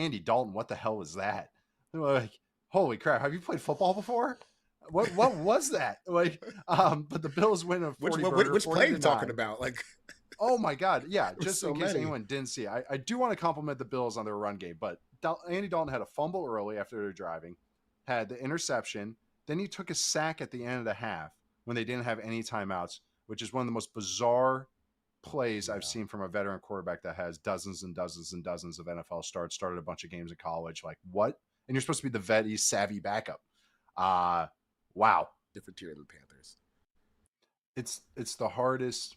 Andy Dalton, what the hell was that? Like, holy crap, have you played football before? What was that? Like, but the Bills win a 40 which play are you talking about? Like, oh my God, yeah. Just so in case many. anyone didn't see, I do want to compliment the Bills on their run game, but Andy Dalton had a fumble early after they were driving, had the interception, then he took a sack at the end of the half when they didn't have any timeouts, which is one of the most bizarre plays I've seen from a veteran quarterback that has dozens and dozens and dozens of NFL starts, started a bunch of games in college. Like, what? And you're supposed to be the vetty, savvy backup. Wow. Different tier than the Panthers. It's the hardest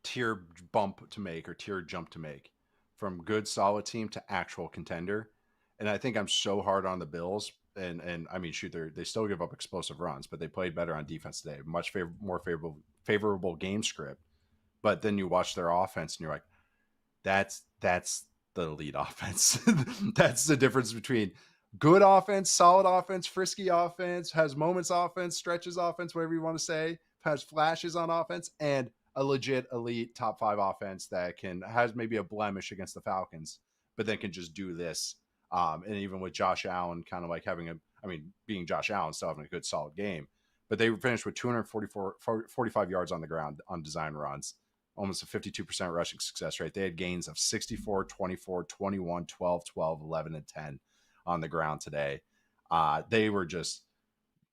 tier bump to make or tier jump to make from good solid team to actual contender. And I think I'm so hard on the Bills. And I mean, shoot, they still give up explosive runs, but they played better on defense today. Much more favorable game script. But then you watch their offense and you're like, that's the elite offense. That's the difference between good offense, solid offense, frisky offense, has moments offense, stretches offense, whatever you want to say, has flashes on offense, and a legit elite top 5 offense that has maybe a blemish against the Falcons, but then can just do this. And even with Josh Allen kind of like being Josh Allen, still having a good solid game, but they finished with 45 yards on the ground on design runs, almost a 52% rushing success rate. They had gains of 64, 24, 21, 12, 12, 11, and 10 on the ground today. They were just,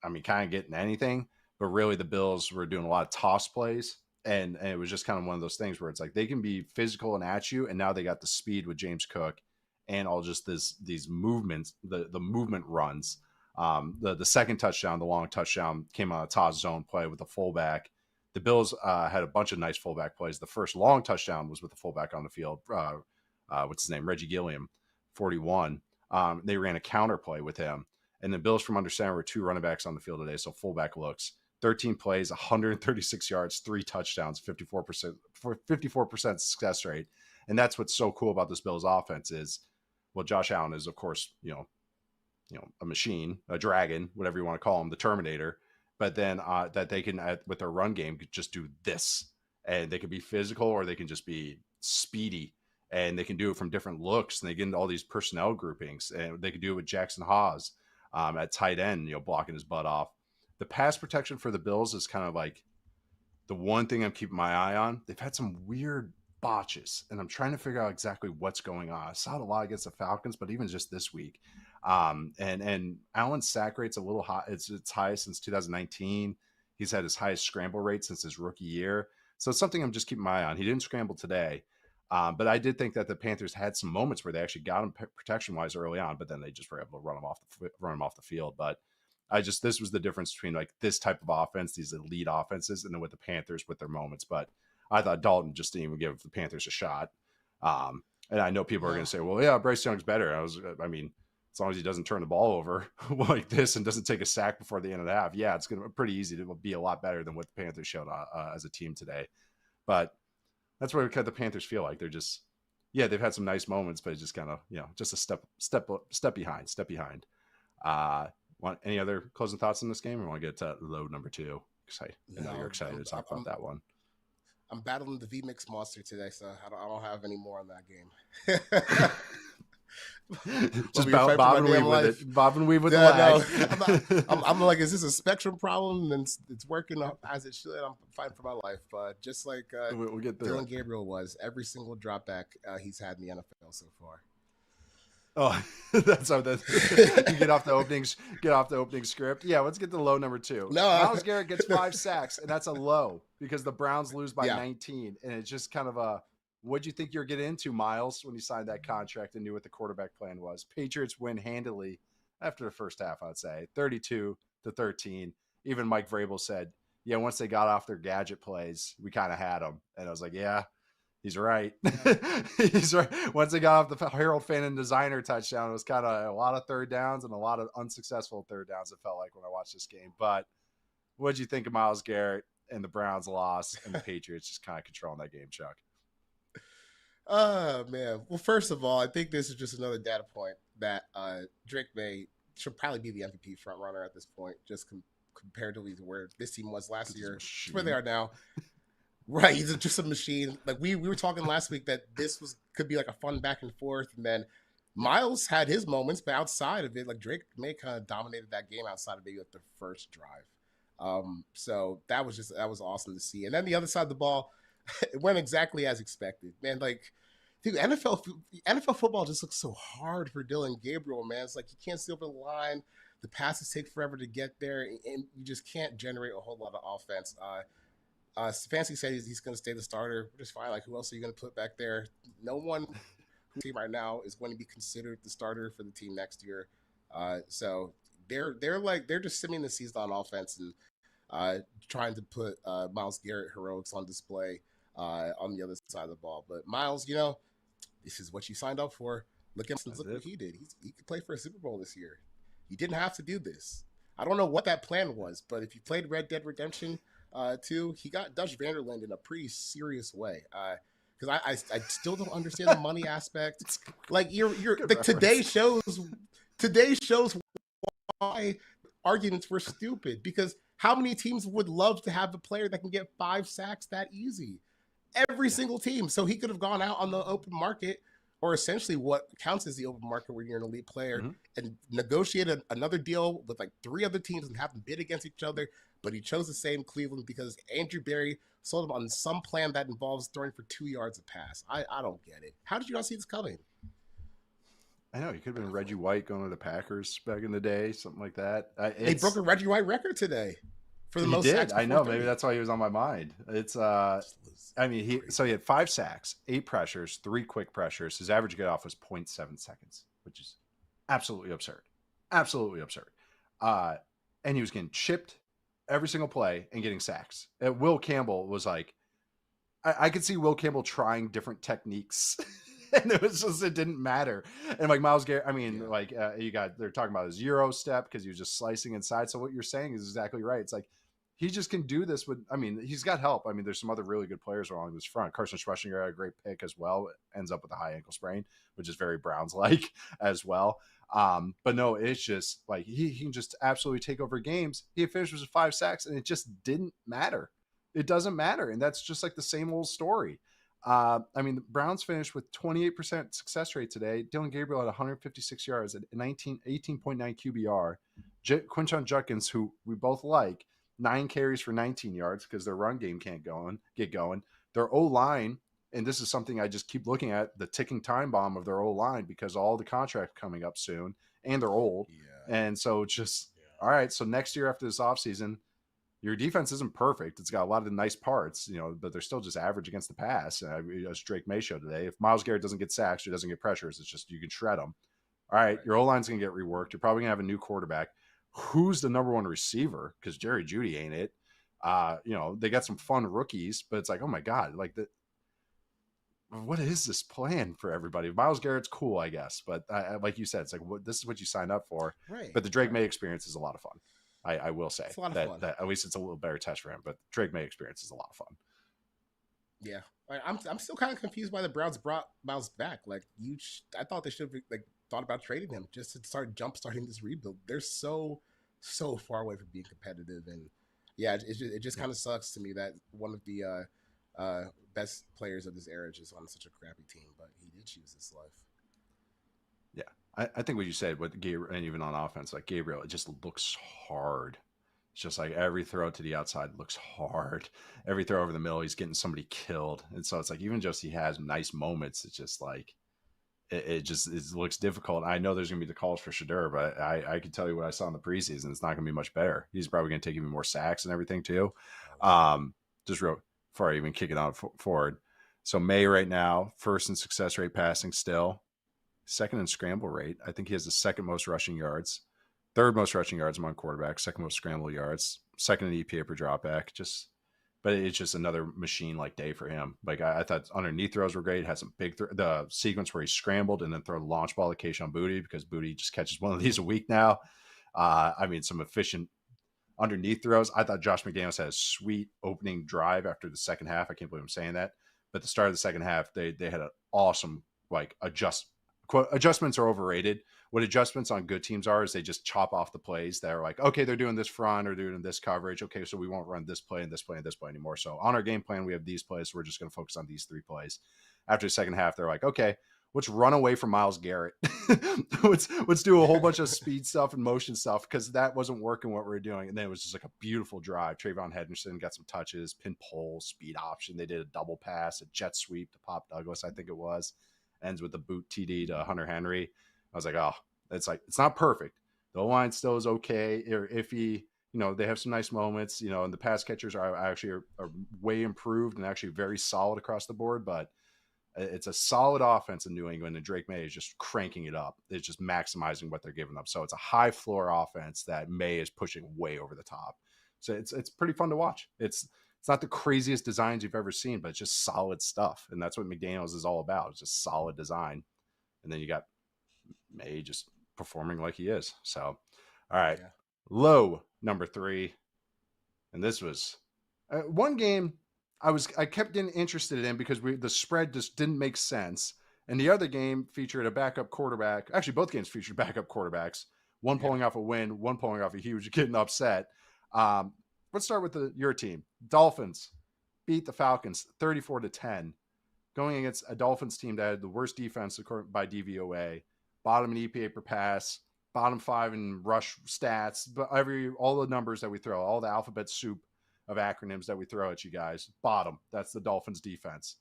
kind of getting anything, but really the Bills were doing a lot of toss plays. And it was just kind of one of those things where it's like they can be physical and at you, and now they got the speed with James Cook and all just these movements, the movement runs. The second touchdown, the long touchdown, came on a toss zone play with the fullback. The Bills had a bunch of nice fullback plays. The first long touchdown was with the fullback on the field. What's his name? Reggie Gilliam, 41. They ran a counter play with him. And the Bills from under center were 2 running backs on the field today, so fullback looks. 13 plays, 136 yards, 3 touchdowns, 54% success rate. And that's what's so cool about this Bills offense is, well, Josh Allen is, of course, a machine, a dragon, whatever you want to call him, the Terminator. But then that they can, with their run game, just do this. And they can be physical or they can just be speedy. And they can do it from different looks. And they get into all these personnel groupings. And they can do it with Jackson Haas at tight end, blocking his butt off. The pass protection for the Bills is kind of like the one thing I'm keeping my eye on. They've had some weird botches, and I'm trying to figure out exactly what's going on. I saw it a lot against the Falcons, but even just this week. And Allen's sack rate's a little high. It's high since 2019. He's had his highest scramble rate since his rookie year. So it's something I'm just keeping my eye on. He didn't scramble today. But I did think that the Panthers had some moments where they actually got him protection-wise early on, but then they just were able to run him off the field. But this was the difference between like this type of offense, these elite offenses, and then with the Panthers with their moments. But I thought Dalton just didn't even give the Panthers a shot. And I know people are going to say, well, yeah, Bryce Young's better. As long as he doesn't turn the ball over like this and doesn't take a sack before the end of the half, yeah, it's going to be pretty easy to be a lot better than what the Panthers showed as a team today. But that's where the Panthers feel like they're just, yeah, they've had some nice moments, but it's just kind of, just a step behind. Any other closing thoughts on this game? Or want to get to load number 2? I know you're excited to talk about that one. I'm battling the V-Mix monster today, so I don't have any more on that game. Just bob and weave with it. Bob and weave with the lag. I'm like, is this a spectrum problem? And it's working as it should. I'm fighting for my life. But just like we'll get there. Dillon Gabriel was, every single drop back he's had in the NFL so far. Oh, that's how you get off the opening script. Yeah, let's get to low number 2. No, Myles Garrett gets 5 sacks, and that's a low because the Browns lose by 19, and it's just kind of what'd you think you're getting into, Myles, when you signed that contract and knew what the quarterback plan was? Patriots win handily after the first half, I'd say 32-13. Even Mike Vrabel said, yeah, once they got off their gadget plays, we kind of had them, and I was like, yeah. He's right. He's right. Once they got off the Harold Fannin designer touchdown, it was kind of a lot of third downs and a lot of unsuccessful third downs, it felt like, when I watched this game. But what did you think of Myles Garrett and the Browns' loss and the Patriots just kind of controlling that game, Chuck? Oh, man. Well, first of all, I think this is just another data point that Drake May should probably be the MVP front runner at this point, just compared to where this team was last year, where they are now. Right, he's just a machine. Like we were talking last week that this could be like a fun back and forth, and then Myles had his moments, but outside of it, like Drake May kind of dominated that game outside of maybe like the first drive. So that was awesome to see. And then the other side of the ball, it went exactly as expected. Man, like dude, NFL football just looks so hard for Dillon Gabriel, man. It's like you can't see over the line. The passes take forever to get there, and you just can't generate a whole lot of offense. Stefanski said he's going to stay the starter, which is fine. Like, who else are you going to put back there? No one team right now is going to be considered the starter for the team next year. So they're just simming the season on offense and trying to put Myles Garrett heroics on display on the other side of the ball. But Myles, this is what you signed up for. Look what he did. He could play for a Super Bowl this year. You didn't have to do this. I don't know what that plan was, but if you played Red Dead Redemption 2, he got Dutch Vanderland in a pretty serious way. Because I still don't understand the money aspect. Like you're like today shows why arguments were stupid. Because how many teams would love to have a player that can get 5 sacks that easy? Every single team. So he could have gone out on the open market, or essentially what counts as the open market when you're an elite player, and negotiated another deal with like 3 other teams and have them bid against each other. But he chose the same Cleveland because Andrew Berry sold him on some plan that involves throwing for 2 yards a pass. I don't get it. How did you not see this coming? I know, he could have been Reggie White going to the Packers back in the day, something like that. They broke a Reggie White record today for the most sacks. I know, maybe that's why he was on my mind. It's I mean, he had 5 sacks, 8 pressures, 3 quick pressures. His average get off was 0.7 seconds, which is absolutely absurd. Absolutely absurd. And he was getting chipped every single play and getting sacks. And Will Campbell was like, I could see Will Campbell trying different techniques. And it didn't matter. And like Myles Garrett, I mean, they're talking about his Euro step because he was just slicing inside. So what you're saying is exactly right. It's like, he just can do this with, I mean, he's got help. I mean, there's some other really good players along this front. Carson Schwarzenegger had a great pick as well. Ends up with a high ankle sprain, which is very Browns-like as well. But no, it's just like, he can just absolutely take over games. He finished with 5 sacks and it just didn't matter. It doesn't matter. And that's just like the same old story. I mean, the Browns finished with 28% success rate today. Dillon Gabriel had 156 yards at 18.9 QBR. Quinshon Judkins, who we both like, 9 carries for 19 yards because their run game can't get going. Their O-line, and this is something I just keep looking at, the ticking time bomb of their O-line because all the contracts coming up soon, and they're old. Yeah. And so all right, so next year after this offseason, your defense isn't perfect. It's got a lot of nice parts, but they're still just average against the pass. As Drake May showed today, if Myles Garrett doesn't get sacks or doesn't get pressures, it's just you can shred them. All right, your O-line's going to get reworked. You're probably going to have a new quarterback. Who's the number 1 receiver? Because Jerry Jeudy ain't it. They got some fun rookies, but it's like, oh my God, what is this plan for everybody? Myles Garrett's cool, I guess, but like you said, it's like this is what you signed up for. Right. But the Drake May experience is a lot of fun. I will say it's a lot of fun. That at least it's a little better test for him. But Drake May experience is a lot of fun. Yeah, I'm still kind of confused why the Browns brought Myles back. Like I thought they should have thought about trading him just to start jumpstarting this rebuild. They're so far away from being competitive, and yeah, it just kind of sucks to me that one of the best players of this era is just on such a crappy team, but he did choose this life. Yeah, I think what you said with Gabriel, and even on offense, like Gabriel, it just looks hard. It's just like every throw to the outside looks hard. Every throw over the middle, he's getting somebody killed. And so it's like, even just he has nice moments, it's just like, it looks difficult. I know there's going to be the calls for Shedeur, but I can tell you what I saw in the preseason. It's not going to be much better. He's probably going to take even more sacks and everything too. Just real before I even kick it on forward. So May right now, 1st in success rate passing still, 2nd in scramble rate. I think he has the 2nd most rushing yards, 3rd most rushing yards among quarterbacks, 2nd most scramble yards, 2nd in EPA per dropback. But it's just another machine-like day for him. Like I thought underneath throws were great. Had some big the sequence where he scrambled and then throw the launch ball to Kayshon Boutte because Boutte just catches one of these a week now. I mean, some efficient underneath throws. I thought Josh McDaniels had a sweet opening drive after the second half. I can't believe I'm saying that. But the start of the second half, they had an awesome adjustments are overrated. What adjustments on good teams are is they just chop off the plays that are like, okay, they're doing this front or they're doing this coverage. Okay, so we won't run this play and this play and this play anymore. So on our game plan, we have these plays. So we're just going to focus on these 3 plays. After the second half, they're like, okay, let's run away from Myles Garrett. let's do a whole bunch of speed stuff and motion stuff because that wasn't working what we were doing. And then it was just like a beautiful drive. Trayvon Henderson got some touches, pin pull, speed option. They did a double pass, a jet sweep to Pop Douglas, I think it was. Ends with the boot TD to Hunter Henry. I was like, oh, it's not perfect. The line still is okay or iffy. You know, they have some nice moments, you know, and the pass catchers are actually are way improved and actually very solid across the board, but it's a solid offense in New England, and Drake May is just cranking it up. It's just maximizing what they're giving up. So it's a high floor offense that May is pushing way over the top. So it's pretty fun to watch. It's not the craziest designs you've ever seen, but it's just solid stuff. And that's what McDaniels is all about. It's just solid design. And then you got May just performing like he is. So, all right. Yeah. Low number 3. And this was one game I kept getting interested in because the spread just didn't make sense. And the other game featured a backup quarterback. Actually, both games featured backup quarterbacks. One pulling off a win, one pulling off a huge, getting upset. Let's start with your team. Dolphins beat the Falcons 34-10, going against a Dolphins team that had the worst defense by DVOA, bottom in EPA per pass, bottom 5 in rush stats, but all the numbers that we throw, all the alphabet soup of acronyms that we throw at you guys. Bottom. That's the Dolphins defense.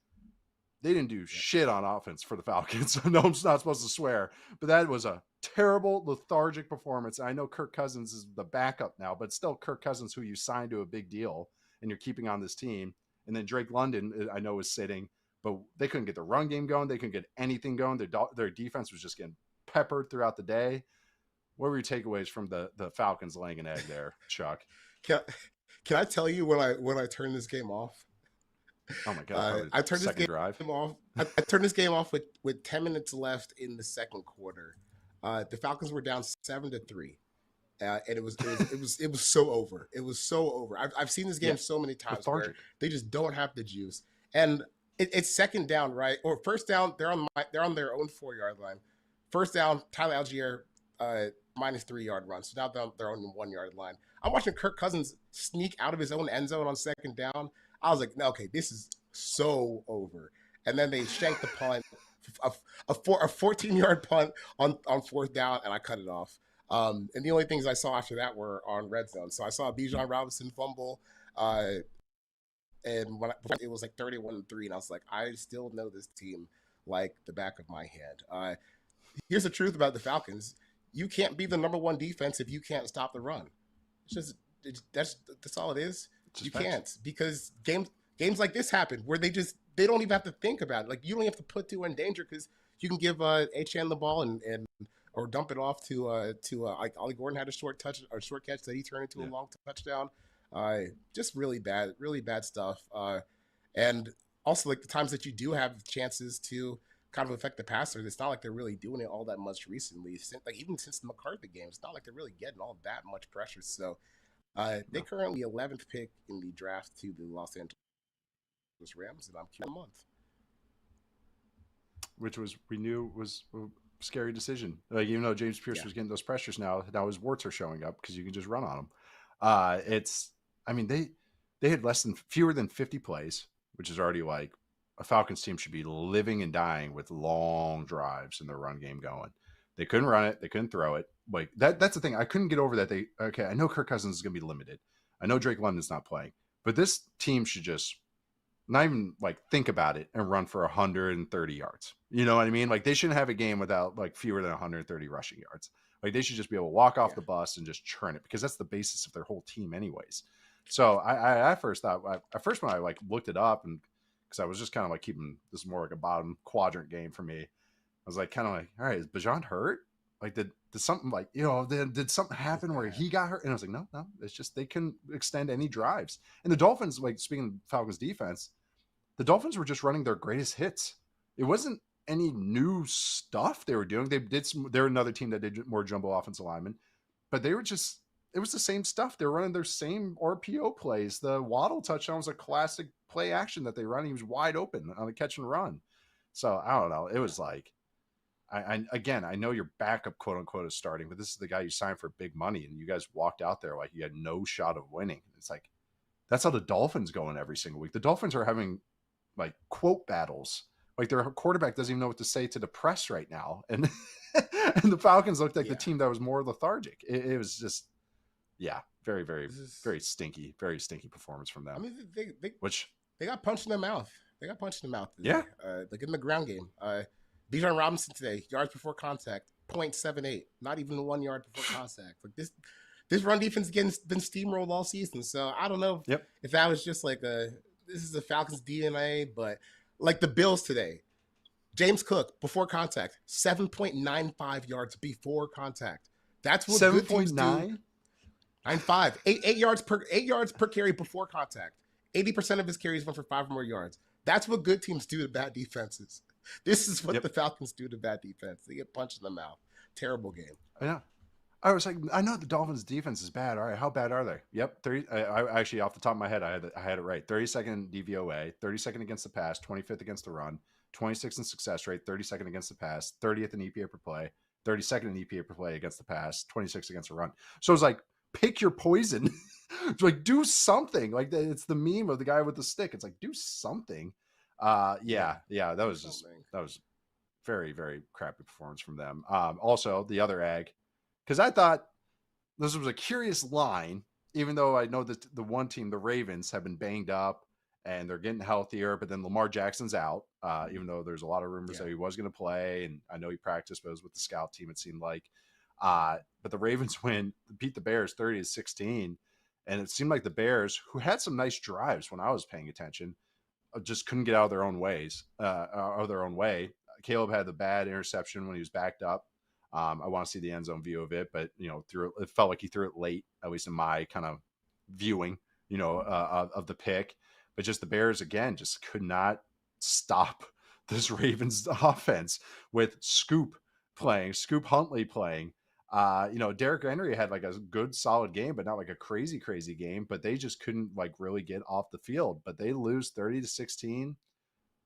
They didn't do shit on offense for the Falcons. No, I'm not supposed to swear, but that was a terrible, lethargic performance. I know Kirk Cousins is the backup now, but still Kirk Cousins, who you signed to a big deal and you're keeping on this team. And then Drake London, I know, is sitting, but they couldn't get the run game going. They couldn't get anything going. Their defense was just getting peppered throughout the day. What were your takeaways from the Falcons laying an egg there, Chuck? Can I tell you when I turned this game off? Oh my god! I turned this game off. I turned this game off with 10 minutes left in the second quarter. The Falcons were down 7-3, and it was so over. It was so over. I've seen this game so many times where they just don't have the juice. And it's second down, right, or first down. They're on their own 4-yard line. First down, Tyler Algier minus 3-yard run. So now they're on the 1-yard line. I'm watching Kirk Cousins sneak out of his own end zone on second down. I was like, no, okay, this is so over. And then they shanked the punt, a 14-yard punt on fourth down, and I cut it off. And the only things I saw after that were on red zone. So I saw Bijan Robinson fumble, and it was like 31-3, and I was like, I still know this team like the back of my hand. Here's the truth about the Falcons. You can't be the number 1 defense if you can't stop the run. That's all it is. You can't, because games like this happen where they don't even have to think about it. Like, you don't have to put 2 in danger because you can give Achane the ball and or dump it off to like Ollie Gordon had a short catch that he turned into a long touchdown. Just really bad stuff. And also, like, the times that you do have chances to kind of affect the passer, it's not like they're really doing it all that much recently. Even since the McCarthy game, it's not like they're really getting all that much pressure. So they currently 11th pick in the draft to the Los Angeles Rams, and I'm a month. Which we knew was a scary decision. Like, even though James Pierce was getting those pressures now his warts are showing up because you can just run on them. They had fewer than 50 plays, which is already like a Falcons team should be living and dying with long drives in their run game going. They couldn't run it. They couldn't throw it. Like that's the thing. I couldn't get over that. I know Kirk Cousins is going to be limited. I know Drake London's not playing, but this team should just not even like think about it and run for 130 yards. You know what I mean? Like, they shouldn't have a game without like fewer than 130 rushing yards. Like, they should just be able to walk off the bus and just churn it, because that's the basis of their whole team anyways. So I at first thought, when I like looked it up, and because I was just kind of like keeping this more like a bottom quadrant game for me, I was like kind of like, all right, is Bijan hurt? Like, did something, like, you know, did something happen where he got hurt? And I was like, no, it's just they can extend any drives. And the Dolphins, like, speaking of Falcons defense, the Dolphins were just running their greatest hits. It wasn't any new stuff they were doing. They're another team that did more jumbo offensive linemen, but they were just, it was the same stuff. They're running their same RPO plays. The Waddle touchdown was a classic play action that they run. He was wide open on a catch and run. So I don't know. It was like, I know your backup, quote unquote, is starting, but this is the guy you signed for big money, and you guys walked out there like you had no shot of winning. It's like, that's how the Dolphins going every single week. The Dolphins are having like quote battles Like their quarterback doesn't even know what to say to the press right now, and and the Falcons looked like the team that was more lethargic. It was just, yeah, very, very, very stinky performance from them. I mean, they got punched in the mouth. They got punched in the mouth today. Yeah. Like in the ground game. Bijan Robinson today, yards before contact, 0.78, not even 1 yard before contact. Like this run defense been steamrolled all season. So I don't know if that was just like this is the Falcons DNA, but like the Bills today, James Cook before contact, 7.95 yards before contact. That's what good teams do. 9.5, 8 yards per carry before contact. 80% of his carries went for 5 or more yards. That's what good teams do to bad defenses. This is what the Falcons do to bad defense. They get punched in the mouth. Terrible game. I know. I was like, I know the Dolphins' defense is bad. All right, how bad are they? Yep, 30. I actually, off the top of my head, I had it right. 32nd DVOA, 32nd against the pass, 25th against the run, 26th in success rate, 32nd against the pass, 30th in EPA per play, 32nd in EPA per play against the pass, 26th against the run. So it was like, pick your poison. It's like, do something. Like it's the meme of the guy with the stick. It's like, do something. That was very, very crappy performance from them. Also the other egg, because I thought this was a curious line, even though I know that the one team, the Ravens, have been banged up and they're getting healthier, but then Lamar Jackson's out, even though there's a lot of rumors that he was going to play, and I know he practiced, but it was with the scout team, it seemed like. But the Ravens beat the Bears 30-16, and it seemed like the Bears, who had some nice drives when I was paying attention, just couldn't get out of their own way. Caleb had the bad interception when he was backed up. I want to see the end zone view of it, but it felt like he threw it late, at least in my kind of viewing, of the pick. But just the Bears again just could not stop this Ravens offense with Scoop Huntley playing. Derrick Henry had like a good solid game, but not like a crazy game. But they just couldn't like really get off the field. But they lose 30-16.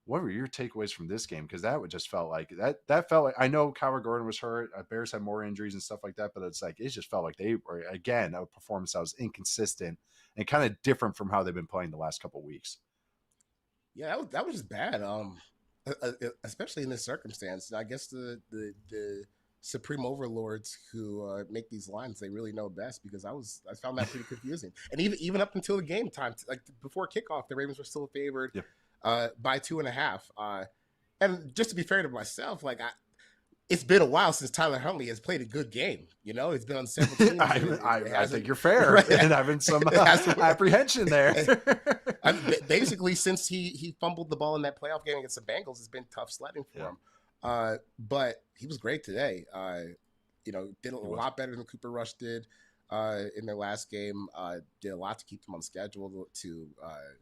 What were your takeaways from this game? Because that would just felt like that felt like, I know Kyler Gordon was hurt. Bears had more injuries and stuff like that, but it's like it just felt like they were again a performance that was inconsistent and kind of different from how they've been playing the last couple of weeks. Yeah, that was just bad. Especially in this circumstance. I guess the supreme overlords who make these lines, they really know best, because I found that pretty confusing. And even up until the game time, like before kickoff, the Ravens were still favored by 2.5. And just to be fair to myself, like it's been a while since Tyler Huntley has played a good game. It's been on several teams. I think you're fair, right? And having some apprehension there. Basically, since he fumbled the ball in that playoff game against the Bengals, it's been tough sledding for him. But he was great today. Did a lot better than Cooper Rush did in their last game. Did a lot to keep them on schedule, to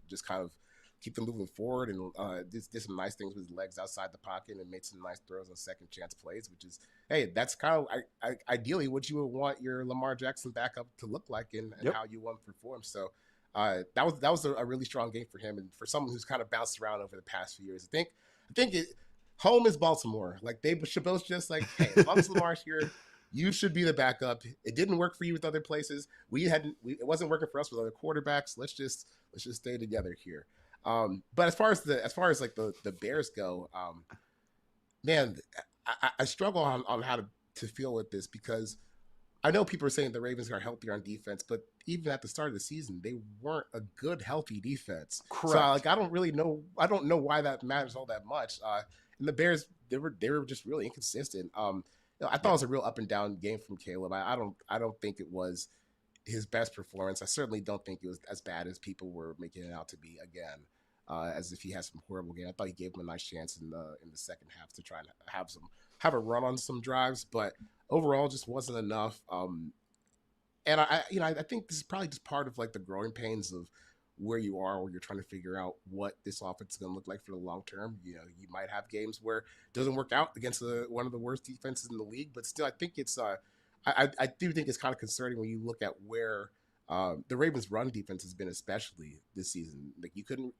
just kind of keep them moving forward, and did some nice things with his legs outside the pocket and made some nice throws on second chance plays, which is, hey, that's kind of ideally what you would want your Lamar Jackson backup to look like, and how you want to perform. So that was a really strong game for him, and for someone who's kind of bounced around over the past few years. I think home is Baltimore. Like they should both just like, hey, as long as Lamar's here, you should be the backup. It didn't work for you with other places. It wasn't working for us with other quarterbacks. Let's just stay together here. But as far as like the Bears go, man, I struggle on how to feel with this, because I know people are saying the Ravens are healthier on defense, but even at the start of the season, they weren't a good, healthy defense. Correct. So like, I don't know why that matters all that much. And the Bears, they were just really inconsistent. I thought it was a real up and down game from Caleb. I don't think it was his best performance. I certainly don't think it was as bad as people were making it out to be again. As if he had some horrible game. I thought he gave him a nice chance in the second half to try and have a run on some drives, but overall just wasn't enough. And I think this is probably just part of like the growing pains of where you are, where you're trying to figure out what this offense is going to look like for the long term. You might have games where it doesn't work out against one of the worst defenses in the league, but still, I think it's I do think it's kind of concerning when you look at where the Ravens' run defense has been, especially this season. Like you couldn't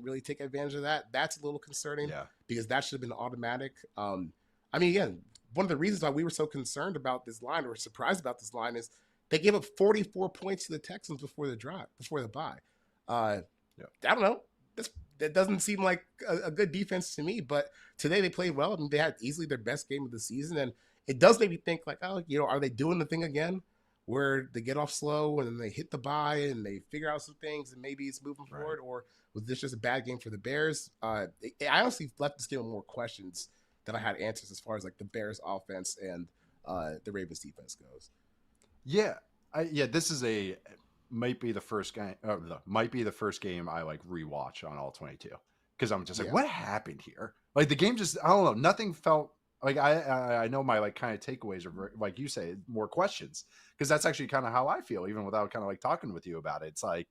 really take advantage of that. That's a little concerning, because that should have been automatic. Again, one of the reasons why we were so concerned about this line, or surprised about this line, is they gave up 44 points to the Texans before the bye. I don't know. that doesn't seem like a good defense to me. But today they played well, and they had easily their best game of the season. And it does make me think like, oh, are they doing the thing again where they get off slow and then they hit the bye and they figure out some things and maybe it's moving Right. forward, or was this just a bad game for the Bears? I honestly left this game with more questions than I had answers as far as like the Bears offense and the Ravens defense goes. Yeah, this is might be the first game. Might be the first game I like rewatch on all 22 because I'm just like, Yeah. what happened here? Like the game just, I don't know. Nothing felt like I know my like kind of takeaways are like you say, more questions, because that's actually kind of how I feel even without kind of like talking with you about it. It's like,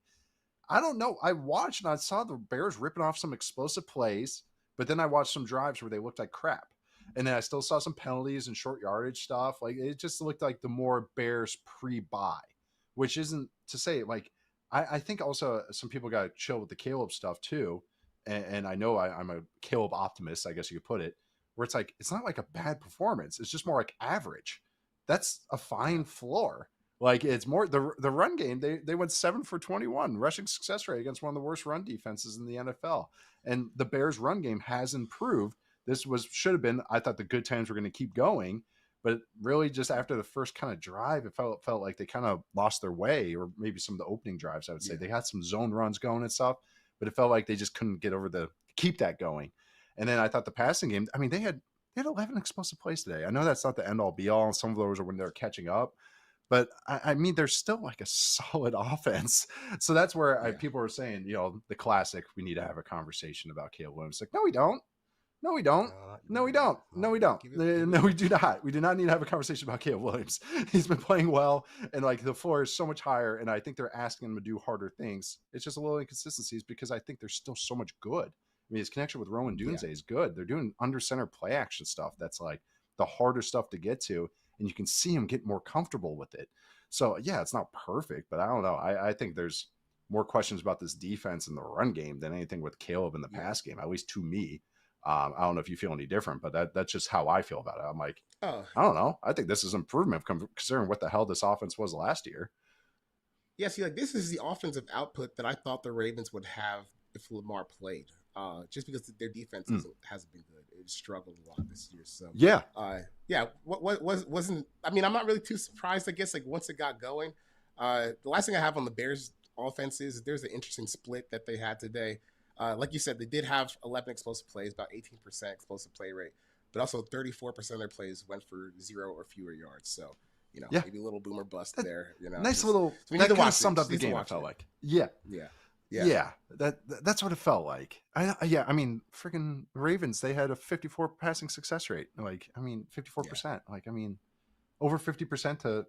I don't know. I watched and I saw the Bears ripping off some explosive plays, but then I watched some drives where they looked like crap. And then I still saw some penalties and short yardage stuff. Like it just looked like the more Bears pre-buy, which isn't to say like I think also some people got to chill with the Caleb stuff too. And I know I'm a Caleb optimist, I guess you could put it, where it's like it's not like a bad performance. It's just more like average. That's a fine floor. Like it's more the run game. They went 7 for 21 rushing success rate against one of the worst run defenses in the NFL. And the Bears run game has improved. This should have been. I thought the good times were going to keep going, but really just after the first kind of drive, it felt like they kind of lost their way, or maybe some of the opening drives. I would say they had some zone runs going and stuff, but it felt like they just couldn't get over keep that going. And then I thought the passing game. I mean, they had 11 explosive plays today. I know that's not the end all be all. Some of those are when they're catching up. But I mean, there's still like a solid offense. So that's where people are saying, the classic, we need to have a conversation about Caleb Williams. Like, no, we don't. No, we don't. No, we don't. No, we don't. No, we do not. We do not need to have a conversation about Caleb Williams. He's been playing well, and like the floor is so much higher, and I think they're asking him to do harder things. It's just a little inconsistencies because I think there's still so much good. I mean, his connection with Rowan Dunze is good. They're doing under center play action stuff that's like the harder stuff to get to, and you can see him get more comfortable with it. So yeah, it's not perfect, but I don't know. I think there's more questions about this defense in the run game than anything with Caleb in the pass game, at least to me. I don't know if you feel any different, but that's just how I feel about it. I'm like, I don't know. I think this is improvement considering what the hell this offense was last year. Yeah, see, like this is the offensive output that I thought the Ravens would have if Lamar played. Just because their defense hasn't been good, it struggled a lot this year. So what wasn't? I mean, I'm not really too surprised. I guess like once it got going, the last thing I have on the Bears offense is there's an interesting split that they had today. Like you said, they did have 11 explosive plays, about 18% explosive play rate, but also 34% of their plays went for 0 or fewer yards. So, maybe a little boomer bust there. Nice little. So that kind of summed up the game. I felt like, yeah. That's what it felt like. I mean, freaking Ravens. They had a 54 passing success rate. Like, I mean, 54%. Like, I mean, over 50% to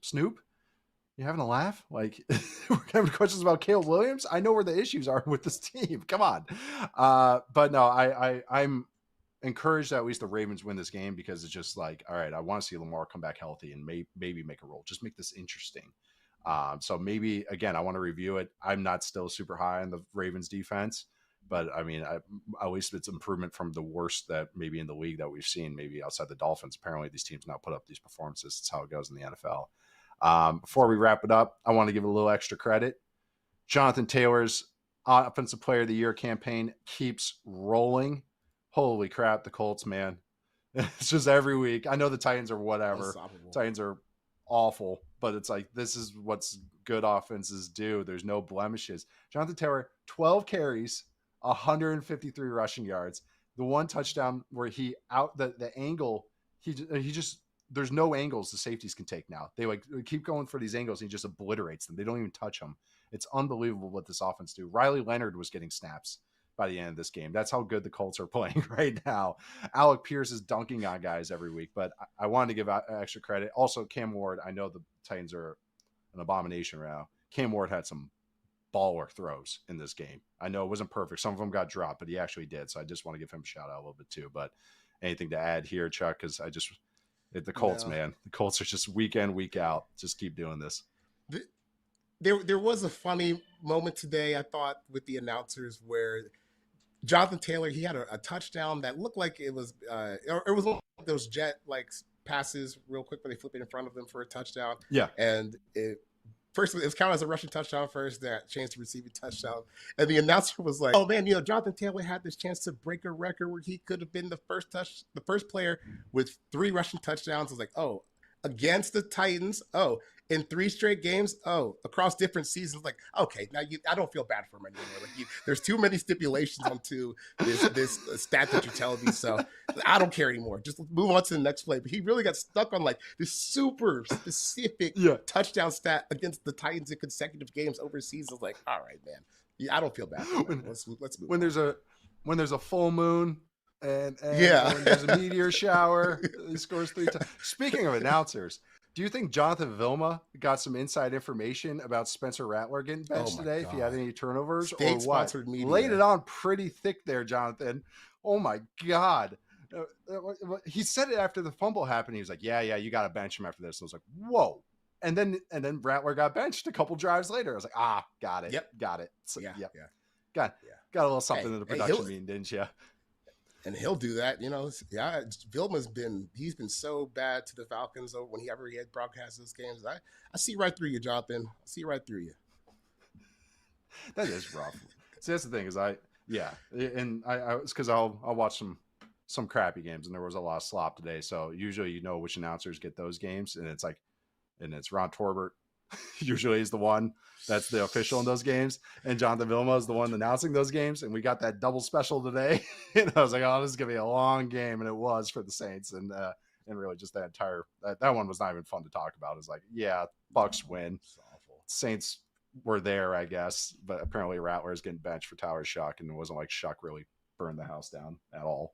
Snoop. You having a laugh? Like we're having questions about Caleb Williams. I know where the issues are with this team. Come on. But no, I'm encouraged that at least the Ravens win this game, because it's just like, all right, I want to see Lamar come back healthy and maybe make a roll. Just make this interesting. So maybe again, I want to review it. I'm not still super high on the Ravens defense, but I mean, at least it's improvement from the worst that maybe in the league that we've seen, maybe outside the Dolphins. Apparently these teams now put up these performances. It's how it goes in the NFL. Before we wrap it up, I want to give a little extra credit. Jonathan Taylor's Offensive Player of the Year campaign keeps rolling. Holy crap, the Colts, man. It's just every week. I know the Titans are whatever. Titans are awful, but it's like this is what's good offenses do. There's no blemishes. Jonathan Taylor, 12 carries, 153 rushing yards. The one touchdown where he out the angle, he just there's no angles the safeties can take now. They keep going for these angles and he just obliterates them. They don't even touch them. It's unbelievable what this offense do. Riley Leonard was getting snaps by the end of this game. That's how good the Colts are playing right now. Alec Pierce is dunking on guys every week, but I wanted to give extra credit. Also, Cam Ward, I know the Titans are an abomination right now. Cam Ward had some baller throws in this game. I know it wasn't perfect. Some of them got dropped, but he actually did. So I just want to give him a shout out a little bit too. But anything to add here, Chuck? Because the Colts, man. The Colts are just week in, week out. Just keep doing this. There was a funny moment today, I thought, with the announcers where Jonathan Taylor, he had a touchdown that looked like it was it was one of those jet passes real quick where they flip it in front of them for a touchdown. Yeah. And first it was counted as a rushing touchdown first, that chance to receive a touchdown. And the announcer was like, "Oh man, Jonathan Taylor had this chance to break a record where he could have been the first player with 3 rushing touchdowns." I was like, "Oh, against the Titans? Oh, in 3 straight games? Oh, across different seasons?" Like, okay, now I don't feel bad for him anymore. Like, there's too many stipulations onto this stat that you're telling me, so I don't care anymore. Just move on to the next play. But he really got stuck on like this super specific touchdown stat against the Titans in consecutive games overseas. I was like, all right, man, I don't feel bad. Let's move. When there's a full moon and yeah, when there's a meteor shower, he scores 3 times. Speaking of announcers, do you think Jonathan Vilma got some inside information about Spencer Rattler getting benched today? God. If he had any turnovers or what? Media. Laid it on pretty thick there, Jonathan. Oh my God. He said it after the fumble happened. He was like, yeah, you got to bench him after this. I was like, whoa. And then Rattler got benched a couple drives later. I was like, got it. Yep. Got it. So, Got a little something in the production meeting, didn't you? And he'll do that, Vilma's he's been so bad to the Falcons whenever he had broadcast those games. I see right through you, Jonathan. I see right through you. That is rough. See, that's the thing is I it's because I'll watch some crappy games, and there was a lot of slop today. So usually which announcers get those games, and it's Ron Torbert usually is the one that's the official in those games, and Jonathan Vilma is the one announcing those games. And we got that double special today, and I was like, oh, this is gonna be a long game, and it was for the Saints, and really just that entire that one was not even fun to talk about. It's like, yeah, Bucks win, Saints were there, I guess, but apparently Rattler is getting benched for Tower Shuck, and it wasn't like Shuck really burned the house down at all.